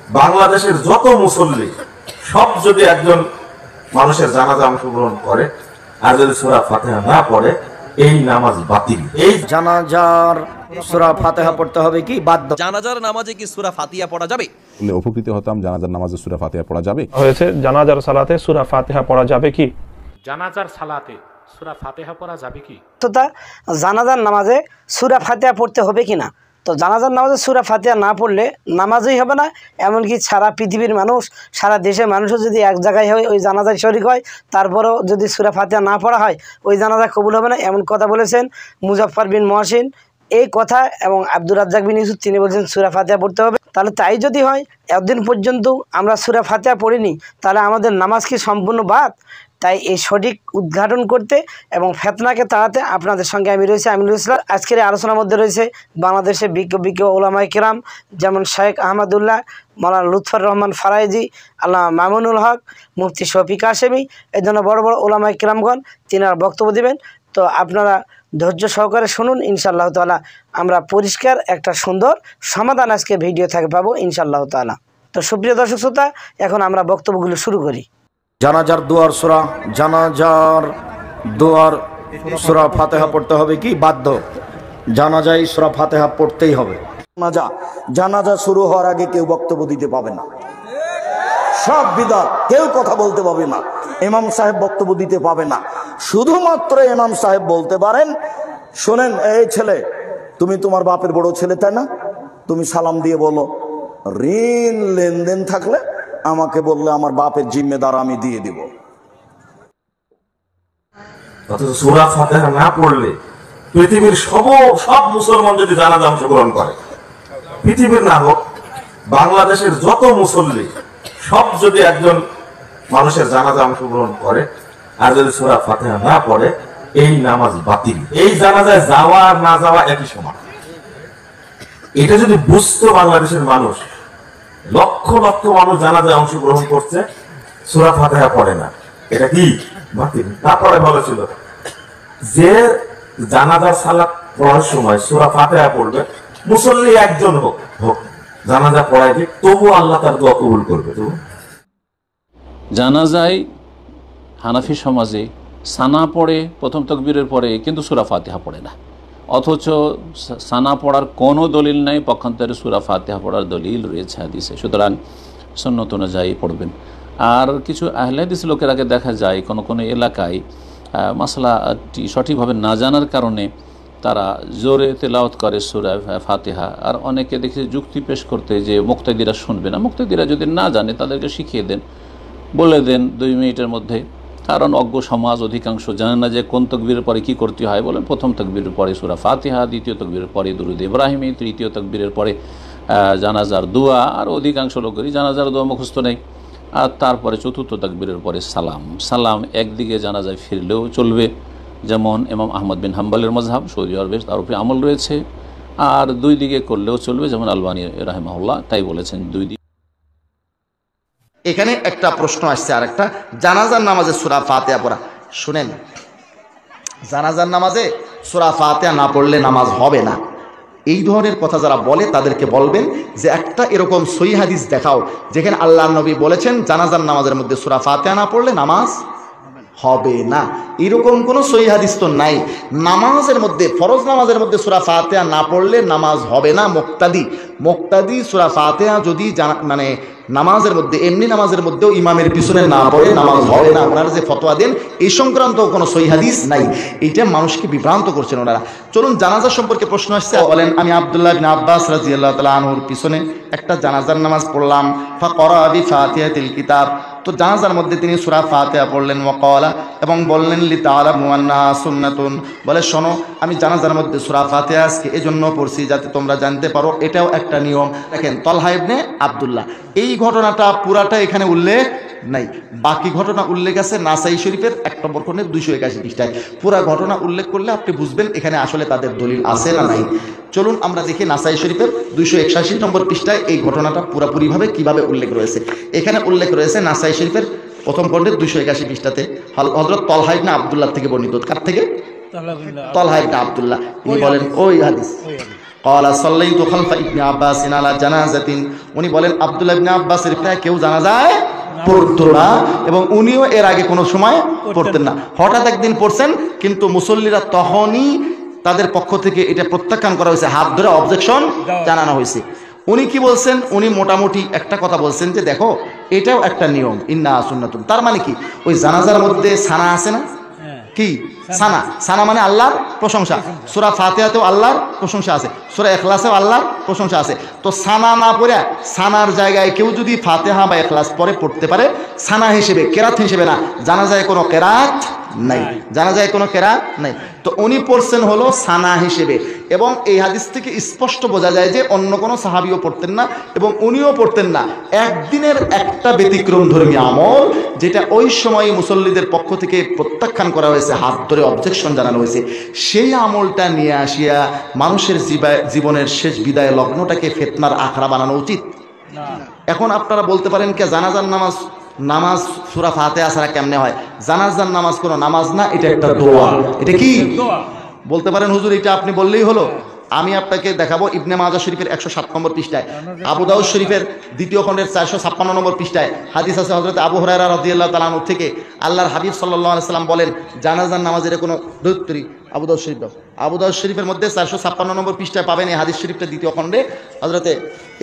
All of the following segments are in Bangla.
বাংলাদেশের যত মুসল্লি সব যদি একজন মানুষের জানাজা অংশগ্রহণ করে আর যদি সূরা ফাতিহা না পড়ে এই নামাজ বাতিল। এই জানাজার সূরা ফাতিহা পড়তে হবে কি বাধ্য? জানাজার নামাজে কি সূরা ফাতিহা পড়া যাবে? উপকৃত হতাম। জানাজার নামাজে সূরা ফাতিহা পড়া যাবে হয়েছে। জানাজার সালাতে সূরা ফাতিহা পড়া যাবে কি? জানাজার সালাতে সূরা ফাতিহা পড়া যাবে কি? তো তা জানাজার নামাজে সূরা ফাতিহা পড়তে হবে কিনা? তো জানাজার নামাজে সূরা ফাতিহা না পড়লে নামাজই হবে না। এমনকি সারা পৃথিবীর মানুষ, সারা দেশের মানুষও যদি এক জায়গায় হয় ওই জানাজায় শরীক হয়, তারপরেও যদি সূরা ফাতিহা না পড়া হয় ওই জানাজা কবুল হবে না, এমন কথা বলেছেন মুজাফফর বিন মহসিন। এই কথা এবং আব্দুর রাজ্জাক বিন ইউসুফ তিনি বলছেন সূরা ফাতিহা পড়তে হবে। তাহলে তাই যদি হয়, এতদিন পর্যন্ত আমরা সূরা ফাতিহা পড়িনি, তাহলে আমাদের নামাজ কি সম্পূর্ণ বাদ? তাই এই সঠিক উদ্ঘাটন করতে এবং ফেতনাকে তাড়াতে আপনাদের সঙ্গে আমি রয়েছি আমিনুল ইসলাম। আজকের এই আলোচনার মধ্যে রয়েছে বাংলাদেশের বিজ্ঞ ওলামায়ে কেরাম, যেমন শেখ আহমদুল্লাহ, মাওলানা লুৎফর রহমান ফারাইজি, আল্লামা মামুনুল হক, মুফতি শফিক কাশেমি, এই জন্য বড় বড় ওলামায়ে কেরামগণ তিনারা বক্তব্য দিবেন। তো আপনারা ধৈর্য সহকারে শুনুন। ইনশাআল্লাহ তাআলা আমরা পরিষ্কার একটা সুন্দর সমাধান আজকে ভিডিও থেকে পাবো ইনশাআল্লাহ তাআলা। তো সুপ্রিয় দর্শক শ্রোতা, এখন আমরা বক্তব্যগুলো শুরু করি। জানাজার দোয়ার সূরা, জানাজার দোয়ার সূরা ফাতিহা পড়তে হবে কি বাধ্য? জানাজায় সূরা ফাতিহা পড়তেই হবে। জানাজা শুরু হওয়ার আগে কেউ বক্তব্য দিতে পাবে না, সব বিদআত, কেউ কথা বলতে পাবে না, ইমাম সাহেব বক্তব্য দিতে পাবে না। শুধুমাত্র ইমাম সাহেব বলতে পারেন, শোনেন এই ছেলে, তুমি তোমার বাপের বড় ছেলে তাই না, তুমি সালাম দিয়ে বলো ঋণ লেনদেন থাকলে আমাকে বললে আমার বাপের জিম্মেদার আমি দিয়ে দিব। অথচ সূরা ফাতিহা না পড়লে পৃথিবীর সব মুসলমান যদি জানাজা অংশগ্রহণ করে, পৃথিবীর না হোক বাংলাদেশের যত মুসল্লি সব যদি একজন মানুষের জানাজা অংশগ্রহণ করে আর যদি সূরা ফাতিহা না পড়ে এই নামাজ বাতিল। এই জানাজায় যাওয়া আর না যাওয়া একই সমান। এটা যদি বুঝতো বাংলাদেশের মানুষ, লক্ষ লক্ষ মানুষ জানাজায় অংশগ্রহণ করছে, সূরা ফাতিহা পড়ে না, এটা কি বাতিল? তারপরে ভালো ছিল যে জানাজার সালাত পড়ার সময় সূরা ফাতিহা পড়বে, মুসল্লি একজন হোক জানাজা পড়ায় দিক, তবু আল্লাহ তার দোয়া কবুল করবে। জানাজায় হানাফি সমাজে সানা পড়ে প্রথম তাকবীরের পরে, কিন্তু সূরা ফাতিহা পড়ে না। অথচ সানা পড়ার কোনো দলিল নাই, পক্ষান্তরে সূরা ফাতিহা পড়ার দলিল রয়েছে হাদিসে। সুতরাং সুন্নত অনুযায়ী পড়বেন। আর কিছু আহলে হাদিস লোকেরাকে দেখা যায় কোনো কোনো এলাকায় মাসলাটি সঠিকভাবে না জানার কারণে তারা জোরে তেলাওয়াত করে সূরা ফাতিহা। আর অনেকে দেখি যুক্তি পেশ করতে যে মুক্তাদিরা শুনবে না, মুক্তাদিরা যদি না জানে তাদেরকে শিখিয়ে দেন, বলে দেন 2 মিনিটের মধ্যে। কারণ অজ্ঞ সমাজ অধিকাংশ জানে না যে কোন তাকবীরের পরে কি করতে হয়। বলেন প্রথম তাকবীরের পরে সূরা ফাতিহা, দ্বিতীয় তাকবীরের পরে দুরূদ ইব্রাহিমী, তৃতীয় তাকবীরের পরে জানাজার দোয়া। আর অধিকাংশ লোকেরই জানাজার দোয়া মুখস্থ নেই। আর তারপরে চতুর্থ তাকবীরের পরে সালাম একদিকে জানাজায় ফিরলেও চলবে, যেমন ইমাম আহমদ বিন হাম্বলের মাযহাব, সৌদি আরবে তার উপরে আমল রয়েছে। আর 2 দিকে করলেও চলবে, যেমন আলবানী রাহিমাহুল্লাহ তাই বলেছেন 2 দিকে। এখানে একটা প্রশ্ন আসছে, আর একটা, জানাজার নামাজে সূরা ফাতিহা পড়া। শুনেন, জানাজার নামাজে সূরা ফাতিহা না পড়লে নামাজ হবে না, এই ধরনের কথা যারা বলে তাদেরকে বলবেন যে একটা এরকম সহিহ হাদিস দেখাও যেখানে আল্লাহর নবী বলেছেন জানাজার নামাজের মধ্যে সূরা ফাতিহা না পড়লে নামাজ হবে না। এরকম কোনো সহিহ হাদিস তো নাই। নামাজের মধ্যে, ফরজ নামাজের মধ্যে সূরা ফাতিহা না পড়লে নামাজ হবে না। মুক্তাদি সূরা ফাতিহা যদি মানে নামাজের মধ্যে, এমনি নামাজের মধ্যেও ইমামের পিছনে না পড়ে নামাজ হবে না। ওনারা যে ফতোয়া দেন এই সংক্রান্ত কোনো সহিহ হাদিস নাই। এইটা মানুষকে বিভ্রান্ত করছেন ওনারা। চলুন জানাজা সম্পর্কে প্রশ্ন আসছে। বলেন, আমি আব্দুল্লাহ ইবনে আব্বাস রাদিয়াল্লাহু তাআলা আনহুর পিছনে একটা জানাজার নামাজ পড়লাম, ফাকরা বিফাতিহাতিল কিতাব। তো জানাজার মধ্যে তিনি সূরা ফাতিহা পড়লেন, ওয়াকালা, এবং বললেন লিতাআলামু আন্নাহা সুন্নাতুন, বলে শোনো আমি জানাজার মধ্যে সূরা ফাতিহা আজকে এজন্য পড়ছি যাতে তোমরা জানতে পারো এটাও একটা নিয়ম। দেখেন তলহা ইবনে আব্দুল্লাহ, এই ঘটনাটা পুরাটা এখানে উল্লেখ নাই। বাকি ঘটনা উল্লেখ আছে নাসাই শরীফের 1 নম্বর খণ্ডের 281 পৃষ্ঠায়। পুরা ঘটনা উল্লেখ করলে আপনি বুঝবেন এখানে আসলে তাদের দলিল আছে না নাই। চলুন আমরা দেখি নাসাই শরীফের 281 নম্বর পৃষ্ঠায় এই ঘটনাটা পুরোপুরিভাবে কিভাবে উল্লেখ রয়েছে। এখানে উল্লেখ রয়েছে নাসাই শরীফের প্রথম খণ্ডের 281 পৃষ্ঠাতে হযরত তলহা ইবনে আব্দুল্লাহ থেকে বর্ণিত। কার থেকে? তলহা ইবনে আব্দুল্লাহ। তিনি বলেন ওই হাদিস, ক্বালা সাল্লাইতু খালফা ইবনে আব্বাস আলা জানাজাতিন, উনি বলেন আব্দুল্লাহ ইবনে আব্বাসের প্রায় কেউ জানাজায় পড়তো না এবং উনিও এর আগে কোনো সময় পড়তেন না। হঠাৎ একদিন পড়ছেন, কিন্তু মুসল্লিরা তখনই তাদের পক্ষ থেকে এটা প্রত্যাখ্যান করা হয়েছে, হাত ধরে অবজেকশন জানানো হয়েছে। উনি কি বলছেন? উনি মোটামুটি একটা কথা বলছেন যে দেখো এটাও একটা নিয়ম, ইন্না সুন্নাতুন। তার মানে কি, ওই জানাজার মধ্যে সানা আছে না, কি সানা? সানা মানে আল্লাহর প্রশংসা। সূরা ফাতিহাতেও আল্লাহর প্রশংসা আছে, সূরা ইখলাসেও আল্লাহর প্রশংসা আছে। তো সানা না পড়ে সানার জায়গায় কেউ যদি ফাতিহা বা ইখলাস পরে পড়তে পারে, সানা হিসেবে, কেরাত হিসেবে না, জানাজায় কোনো কেরাত নাই, জানাজায় কোনো কেরাত নাই। তো উনি পড়ছেন হলো সানা হিসেবে, এবং এই হাদিস থেকে স্পষ্ট বোঝা যায় যে অন্য কোনো সাহাবীও পড়তেন না এবং উনিও পড়তেন না। একদিনের একটা ব্যতিক্রম ধর্মী আমল, যেটা ওই সময় মুসল্লিদের পক্ষ থেকে প্রত্যাখ্যান করা হয়েছে, হাত ধরে অবজেকশন জানানো হয়েছে, সেই আমলটা নিয়ে আসিয়া মানুষের জীবনের শেষ বিদায় লগ্নটাকে ফিতনার আখড়া বানানো উচিত। এখন আপনারা বলতে পারেন কে জানাজার নামাজ সূরা ফাতিহা ছাড়া কেমনে হয়? জানাজার নামাজ কোনো নামাজ না, এটা একটা দোয়া। এটা কি বলতে পারেন হুজুর, এটা আপনি বললেই হলো? আমি আপনাকে দেখাবো ইবনে মাজাহ শরীফের 107 নম্বর পৃষ্ঠায়, আবু দাউদ শরীফের 2য় খণ্ডের 456 নম্বর পৃষ্ঠায় হাদিস আছে হযরত আবু হুরায়রা রাদিয়াল্লাহু তাআলা আনহু থেকে। আল্লাহর হাবিব সাল্লাল্লাহু আলাইহি সাল্লাম বলেন, জানাজার নামাজের কোনো দৈত্রী, আবু দাউদ শরীফ, আবু দাউদ শরীফের মধ্যে 456 নম্বর পৃষ্ঠায় পাবেন এই হাদিস শরীফটা 2য় খণ্ডে। হযরতে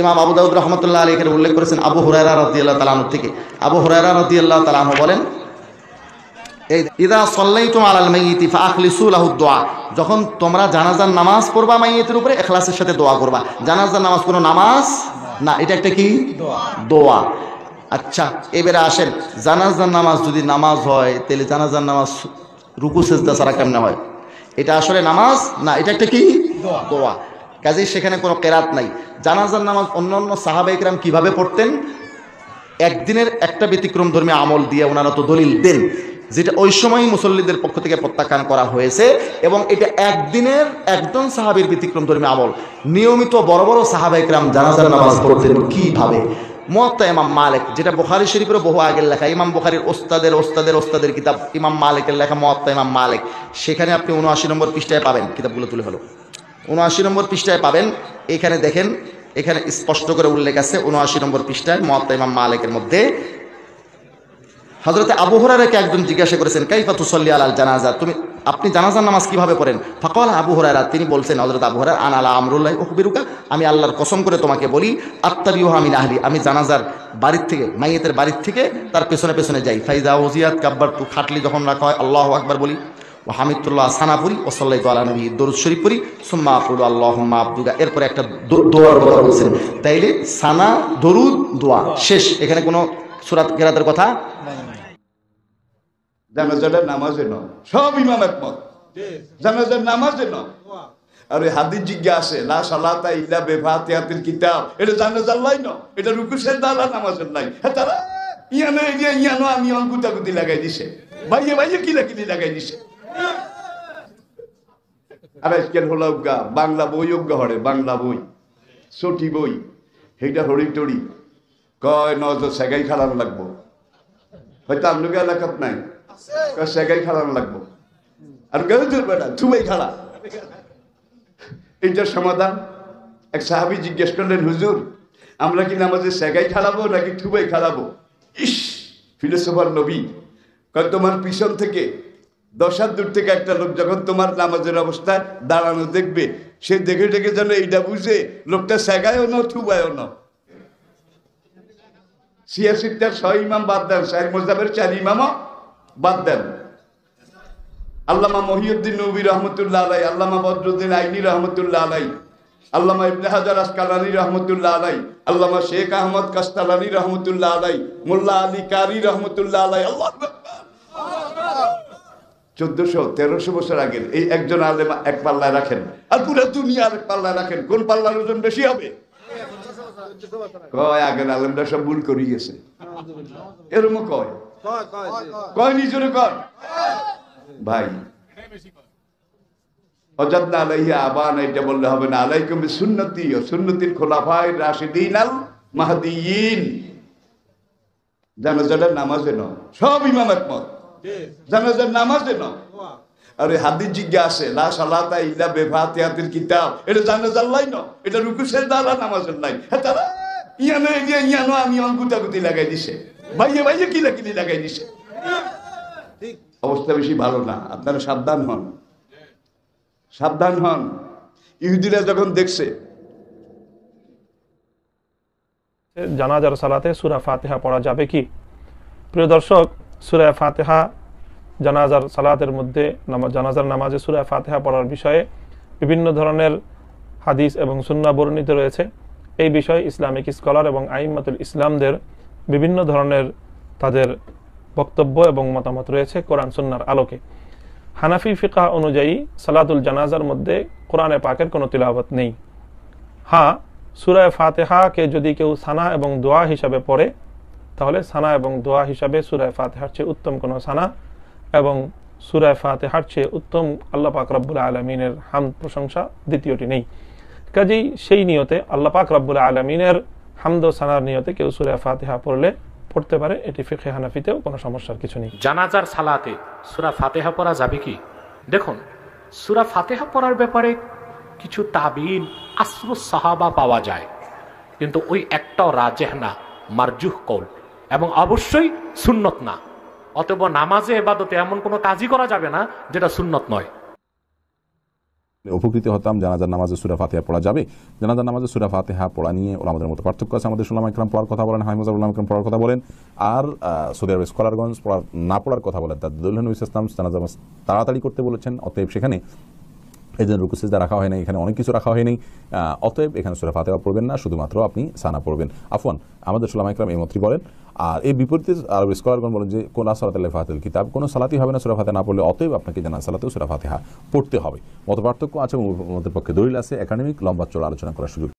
ইমাম আবু দাউদ রাহমাতুল্লাহ আলাইহি এখানে উল্লেখ করেছেন আবু হুরায়রা রাদিয়াল্লাহু তাআলা আনহু থেকে। আবু হুরায়রা রাদিয়াল্লাহু তাআলা আনহু বলেন, ইদা সাল্লাইতুম আলাল মাইয়িতি ফাআখলিসু লাহু দুআ, যখন তোমরা জানাজার নামাজ পড়বা মাইয়িতের উপরে ইখলাসের সাথে দোয়া করবা। জানাজার নামাজ কোনো নামাজ না, এটা একটা কি দোয়া। আচ্ছা, এবারে আসেন, জানাজার নামাজ যদি নামাজ হয়, তাহলে জানাজার নামাজ রুকু সিজদা ছাড়া কেমনে হয়? এটা আসলে নামাজ না, এটা একটা কি দোয়া। কাজেই সেখানে কোনো কেরাত নাই। জানাজার নামাজ অন্যান্য সাহাবায়ে কেরাম কিভাবে পড়তেন? একদিনের একটা ব্যতিক্রম ধর্মী আমল দিয়ে ওনারা তো দলিল দেন, যেটা ওই সময় মুসল্লিদের পক্ষ থেকে প্রত্যাখ্যান করা হয়েছে, এবং এটা একদিনের একজন সাহাবীর ব্যতিক্রম ধর্মী আমল। নিয়মিত বড় বড় সাহাবায়ে কেরাম জানাজার নামাজ পড়তেন কিভাবে? মুয়াত্তা ইমাম মালিক, যেটা বুখারী শরীফের বহু আগের লেখা, ইমাম বুখারীর ওস্তাদের কিতাব ইমাম মালিকের লেখা মুয়াত্তা ইমাম মালিক, সেখানে আপনি 79 নম্বর পৃষ্ঠায় পাবেন। কিতাবগুলো তুলে হলো 79 নম্বর পৃষ্ঠায় পাবেন। এখানে দেখেন, এখানে স্পষ্ট করে উল্লেখ আছে 79 নম্বর পৃষ্ঠায় মুয়াত্তা ইমাম মালিকের মধ্যে। হযরত আবু হুরায়রাকে একজন জিজ্ঞাসা করেছেন, কাইফা তুসাল্লি আলাল জানাজা, আপনি জানাজার নামাজ কিভাবে পড়েন? ফাকালা আবু হুরায়রা, তিনি বলছেন, হযরত আবু হুরায়রা, আনা আলা আমরুল্লাহি উখবিরুকা, আমি আল্লাহর কসম করে তোমাকে বলি, আত্তাবিউহা মিন আহলি, আমি জানাজার বাড়ির থেকে, মাইয়েতের বাড়ির থেকে তার পেছনে পেছনে যাই। ফাইদা ওজিয়াত কাব্বারতু, খাটলি যখন রাখা হয় আল্লাহু আকবার বলি, ওয়া হামিদুল্লাহ সানাপুরি, ওয়া সাল্লাল্লাহু আলা নবী, দরুদ শরীফ পড়ি, সুম্মা আকুলু আল্লাহুম্মা আবদুকা, এরপরে একটা দোয়ার কথা বলছেন। তাইলে সানা, দরুদ, দোয়া শেষ, এখানে কোনো সূরা কেরাতের কথা। জানাজার নামাজে নয়, সব ইমাম একমত, জানাজার নামাজে নয়। আর ওই হাদিস জিজ্ঞা আছে, লা সালাতা ইল্লা বিফাতিহাতিল কিতাব, এটা জানাজার লাই নয়, এটা রুকু সিজদা আলা নামাজের নাই। হ্যাঁ, তারা ইয়ানো আমি অঙ্কুতাকুতি লাগাই দিছে, ভাইয়ে কিলাকিলি লাগাই দিছে। আর আজকের হলো বাংলা বই অজ্ঞা হরে, বাংলা বই ছটি বই, সেইটা হরি টরি কয় নজর সেগাই খালান লাগবো, হয়তো আপনাকে এলাকাত নাই, সেগাই খালানো লাগবো, আর কেউ চলবে না, থুবাই খালা। এইটার সমাধান এক সাহাবী জিজ্ঞেস করলেন, হুজুর আমরা কি নামাজে সেগাই খালাবো নাকি থুবাই খালাবো? ইস, ফিলোসোফার নবী কয়, তোমার পিছন থেকে 10 হাত দূর থেকে একটা লোক যখন তোমার নামাজের অবস্থায় দাঁড়ানো দেখবে, সে দেখে দেখে যেন এইটা বুঝে লোকটা সেগায়ও না থুবায়ও না। সিয়াসিটার 6 ইমাম বাদ দেন, 4 মুজাবের 4 ইমামও বাদ দেন। আল্লামা মহিউদ্দিন নবী রহমতুল্লাহ আলাই, আল্লামা বদরুদ্দিন আইনি রহমতুল্লাহ আলাই, আল্লামা ইবনে হাজার আসকালানি রহমতুল্লাহ আলাই, আল্লামা শেখ আহমদ কাস্তালানি রহমতুল্লাহ আলাই, মোল্লা আলী কারি রহমতুল্লাহ আলাই। আল্লাহু আকবার। 1400-1300 বছর আগের এই একজন আলেম এক পাল্লায় রাখেন, আর পুরো দুনিয়া এক পাল্লায় রাখেন, কোন পাল্লার ওজন বেশি হবে? কয় আগের আলেমরা সব ভুল করে গেছে, এরকম কয় নিজরে কর ভাই। ওয়াজাদনা আলাইহি আবানা, এটা বললে হবে না, আলাইকুম বিসুন্নতি ওয়া সুন্নাতিল খুলাফায়ে রাশিদিন আল মাহদিয়িন। জানাজার নামাজে নয়, সব ইমাম একমত, জানাজার নামাজে নয়। আর ওই হাদিস জিজ্ঞা আছে লা সালাতা ইল্লা বিফাতিহাতিল কিতাব, এটা জানাজার লাইন, এটা রুকু সেজদা আর নামাজের লাইন। হ্যাঁ তারা ইয়ানো আমি অঙ্কুতাকুতি লাগাই দিছে, ভাইয়ে ভাইয়ে কিলাকিলি লাগাই দিছে। অবস্থা বেশি ভালো না, আপনারা সাবধান হন, সাবধান হন। ইহুদিরা যখন দেখছে জানাজার সালাতে সূরা ফাতিহা পড়া যাবে কি? প্রিয় দর্শক, সূরা ফাতিহা জানাজার সালাতের মধ্যে জানাজার নামাজে সূরা ফাতিহা পড়ার বিষয়ে বিভিন্ন ধরনের হাদিস এবং সুন্নাহ বর্ণিত রয়েছে। এই বিষয়ে ইসলামিক স্কলার এবং আইম্মাতুল ইসলামদের বিভিন্ন ধরনের তাদের বক্তব্য এবং মতামত রয়েছে কোরআন সুন্নাহর আলোকে। হানাফি ফিকহ অনুযায়ী সালাতুল জানাজার মধ্যে কোরআনে পাকের কোনো তিলাওয়াত নেই। হ্যাঁ, সূরা ফাতিহাকে যদি কেউ সানা এবং দোয়া হিসাবে পড়ে, তাহলে সানা এবং দোয়া হিসাবে সূরা ফাতিহার চেয়ে উত্তম কোনো সানা এবং সূরা ফাতিহার চেয়ে উত্তম আল্লাহ পাক রব্বুল আলামিনের হামদ প্রশংসা দ্বিতীয়টি নেই। কাজেই সেই নিয়তে আল্লাহ পাক রব্বুল আলামিনের হামদ ও সানার নিয়তে কেউ সূরা ফাতিহা পড়তে পারে। এটি ফিকহে হানাফিতেও কোনো সমস্যার কিছু নেই। জানাজার সালাতে সূরা ফাতিহা পড়া যাবে কি? দেখুন, সূরা ফাতিহা পড়ার ব্যাপারে কিছু তাবিন আসরুস সাহাবা পাওয়া যায়, কিন্তু ওই একটাও রাজেহ না, মারজুহ কৌল, এবং অবশ্যই সুন্নত না। অতএব নামাজে ইবাদতে এমন কোনো কাজই করা যাবে না যেটা সুন্নত নয়। উপকৃত হতাম। জানাজার নামাজে সূরা ফাতিহা পড়া যাবে? জানাজার নামাজে সূরা ফাতিহা পড়া নিয়ে ওলামাদের মধ্যে পার্থক্য আছে। আমাদের উলামা ইকরাম পড়ার কথা বলেন, হাইমাজ উলামা ইকরাম পড়ার কথা বলেন, আর সৌদি আরবের স্কলারগঞ্জ না পড়ার কথা বলেন। তার দলিল নবী ইসলাম জানাজা তাড়াতাড়ি করতে বলেছেন, অতএব সেখানে এই জন্য রুকু সিজদা রাখা হয় নাই, এখানে অনেক কিছু রাখা হয়নি, অতএব এখানে সূরা ফাতিহা পড়বেন না, শুধুমাত্র আপনি সানা পড়বেন। আফওয়ান, আমাদের উলামা ইকরাম এই মতই বলেন। আর এই বিপরীতে আরবি স্কলারগণ বলেন যে কোন সালাতুল ফাতিহাতুল কিতাব, কোনো সালাতই হবে না সূরা ফাতিহা না পড়লে, অতএব আপনাকে জানাজা সালাতেও সূরা ফাতিহা পড়তে হবে। মত পার্থক্য আছে, মতের পক্ষে দলিল আছে, একাডেমিক লম্বা চড়া আলোচনা করার সুযোগ